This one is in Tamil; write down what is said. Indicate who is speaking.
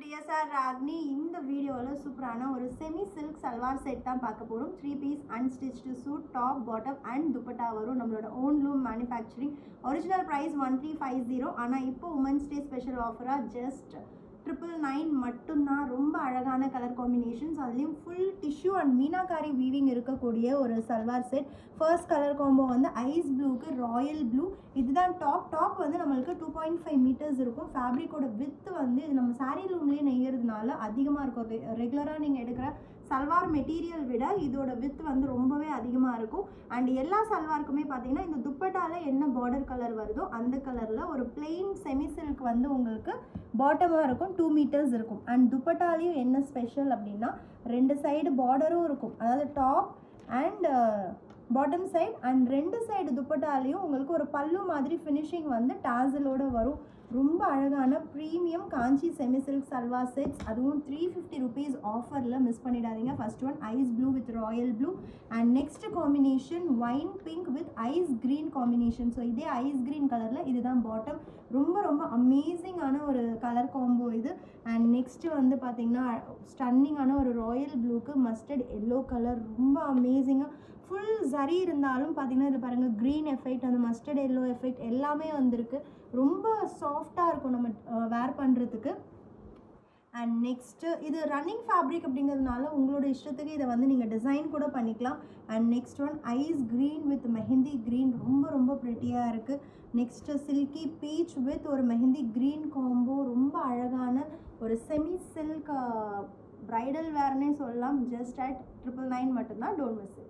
Speaker 1: DSR ராக்னி இந்த வீடியோவில் சூப்பரான ஒரு செமி சில்க் சல்வார் செட் தான் பார்க்க போகிறோம். 3 piece unstitched suit, top, bottom and dupatta வரும். நம்மளோட own loom manufacturing. Original price 1350. ஆனால் இப்போ உமன்ஸ் டே ஸ்பெஷல் ஆஃபராக ஜஸ்ட் 999 மட்டும்தான். ரொம்ப அழகான கலர் காம்பினேஷன்ஸ், அதுலேயும் full tissue and meenakari weaving இருக்கக்கூடிய ஒரு salwar set. First colour combo வந்து ஐஸ் ப்ளூக்கு ராயல் ப்ளூ. இதுதான் டாப் வந்து நம்மளுக்கு 2.5 மீட்டர்ஸ் இருக்கும். ஃபேப்ரிக்கோட வித்து வந்து இது நம்ம சாரீ லூம்லேயே நெய்யறதுனால அதிகமாக இருக்கும். ரெகுலராக நீங்கள் எடுக்கிற சல்வார் மெட்டீரியல் விட இதோட வித் வந்து ரொம்பவே அதிகமாக இருக்கும். அண்ட் எல்லா சல்வாருக்குமே பார்த்தீங்கன்னா இந்த துப்பட்டாவில் என்ன பார்டர் கலர் வருதோ அந்த கலரில் ஒரு பிளெயின் செமி சில்க் வந்து உங்களுக்கு பாட்டமாக இருக்கும். 2 மீட்டர்ஸ் இருக்கும். அண்ட் துப்பட்டாலையும் என்ன ஸ்பெஷல் அப்படின்னா 2 சைடு பார்டரும் இருக்கும். அதாவது top and bottom side and 2 side துப்பட்டாலையும் உங்களுக்கு ஒரு பல்லு மாதிரி ஃபினிஷிங் வந்து டாசலோடு வரும். ரொம்ப அழகான premium Kanchi semi silk salwar sets, அதுவும் 350 rupees ஆஃபரில் மிஸ் பண்ணிடாதீங்க. First one ice blue with royal blue and next combination wine pink with ice green combination. So இதே ஐஸ் க்ரீன் கலரில் இதுதான் பாட்டம். ரொம்ப அமேசிங்கான ஒரு கலர் காம்போ இது. அண்ட் நெக்ஸ்ட்டு வந்து பார்த்திங்கன்னா ஸ்டன்னிங்கான ஒரு ராயல் ப்ளூக்கு மஸ்டர்ட் எல்லோ கலர், ரொம்ப அமேசிங்காக ஃபுல் சரி இருந்தாலும் பார்த்திங்கன்னா இது பாருங்கள் க்ரீன் எஃபெக்ட், அந்த மஸ்டர்ட் எல்லோ எஃபெக்ட் எல்லாமே வந்திருக்கு. ரொம்ப சாஃப்டாக இருக்கும் நம்ம வேர் பண்ணுறதுக்கு. அண்ட் நெக்ஸ்ட்டு இது ரன்னிங் ஃபேப்ரிக் அப்படிங்கிறதுனால உங்களோட இஷ்டத்துக்கு இதை வந்து நீங்கள் டிசைன் கூட பண்ணிக்கலாம். And next one ice green with mehndi green, ரொம்ப ப்ரிட்டியாக இருக்குது. நெக்ஸ்ட்டு சில்கி பீச் வித் ஒரு மெஹந்தி க்ரீன் காம்போ, ரொம்ப அழகான ஒரு செமி சில்க் ப்ரைடல் வேர்னே சொல்லலாம். ஜஸ்ட் அட் 999 மட்டும்தான். Don't miss it.